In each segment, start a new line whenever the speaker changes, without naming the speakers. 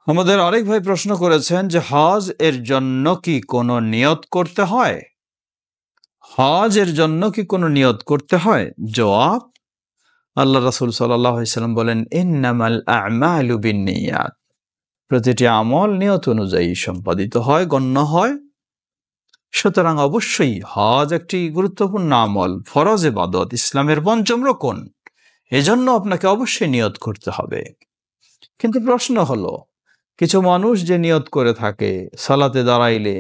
আমাদের আরেক ভাই প্রশ্ন করেছেন যে হজ এর জন্য কি কোনো নিয়ত করতে হয়? হজ এর জন্য কি কোনো নিয়ত করতে হয়? জবাব, আল্লাহ রাসূল সাল্লাল্লাহু আলাইহি সাল্লাম বলেন, ইন্নামাল আ'মালু বিন্নিয়াত। প্রতিটি আমল নিয়ত অনুযায়ী সম্পাদিত হয়, গণ্য হয়। সুতরাং অবশ্যই হজ একটি গুরুত্বপূর্ণ আমল, ফরজ ইবাদত, ইসলামের পঞ্চম রকন। এজন্য আপনাকে অবশ্যই নিয়ত করতে হবে। কিন্তু প্রশ্ন হলো, কিছু মানুষ যে নিয়ত করে থাকে সালাতে দাঁড়াইলে,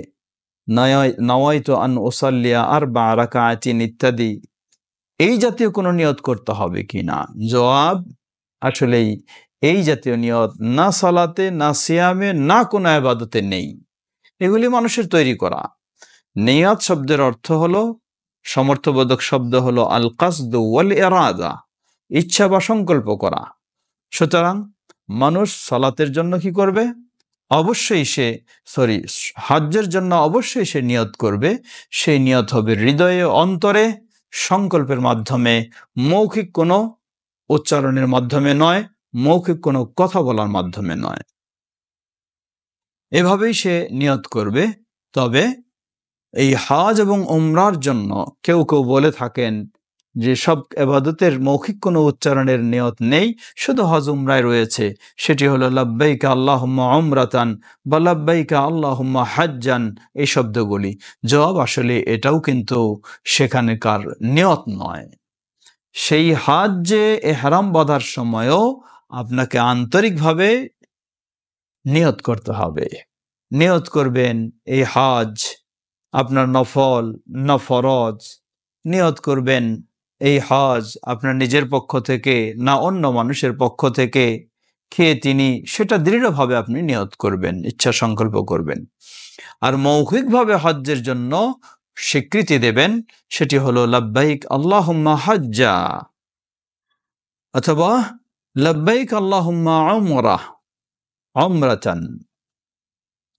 নাওয়াইতু আন উসাল্লিয়া আরবা রাকাআতিন ইত্যাদি, এই জাতীয় কোনো নিয়ত করতে হবে কিনা? জবাব, আসলেই এই জাতীয় নিয়ত না সালাতে, না সিয়ামে, না কোনো ইবাদতে নেই। এগুলি মানুষের তৈরি করা। নিয়ত শব্দের অর্থ হলো, সমর্থবোধক শব্দ হলো আল কাসদ ওয়াল ইরাদা, ইচ্ছা বা সংকল্প করা। সুতরাং মানুষ সালাতের জন্য কি করবে? অবশ্যই হজ্জের জন্য অবশ্যই সে নিয়ত করবে। সেই নিয়ত হবে হৃদয়ে, অন্তরে, সংকল্পের মাধ্যমে, মৌখিক কোনো উচ্চারণের মাধ্যমে নয়, মৌখিক কোনো কথা বলার মাধ্যমে নয়। এভাবেই সে নিয়ত করবে। তবে এই হজ এবং উমরার জন্য কেউ কেউ বলে থাকেন যে সব ইবাদতের মৌখিক কোনো উচ্চারণের নিয়ত নেই, শুধু হজ উমরায় রয়েছে। সেটি হলো লাব্বাইকা আল্লাহুম্মা উমরাতান বা লাব্বাইকা আল্লাহুম্মা হাজ্জান, এই শব্দগুলি। জবাব, আসলে এটাও কিন্তু সেখানকার নিয়ত নয়। সেই হজ্জে ইহরাম বাঁধার সময়ও আপনাকে আন্তরিকভাবে নিয়ত করতে হবে। নিয়ত করবেন এই হজ আপনার নফল না ফরজ। নিয়ত করবেন এই হজ আপনার নিজের পক্ষ থেকে না অন্য মানুষের পক্ষ থেকে, খেয়ে তিনি, সেটা দৃঢ়ভাবে আপনি নিয়ত করবেন, ইচ্ছা সংকল্প করবেন। আর মৌখিকভাবে হজ্জের জন্য স্বীকৃতি দেবেন, সেটি হলো লাব্বাইক আল্লাহুম্মা হাজ্জা অথবা লাব্বাইক আল্লাহুম্মা উমরাতান।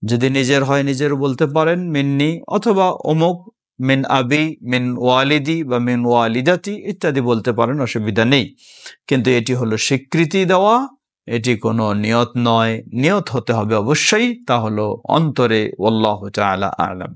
যদি নিজের হয় নিজেরও বলতে পারেন মিন্নি, অথবা অমুক, মিন আবি, মিন ওয়ালিদি বা মিন ওয়ালিদাতি ইত্যাদি বলতে পারেন, অসুবিধা নেই। কিন্তু এটি হলো স্বীকৃতি দেওয়া, এটি কোনো নিয়ত নয়। নিয়ত হতে হবে অবশ্যই, তা হলো অন্তরে। ওয়াল্লাহু তাআলা আ'লাম।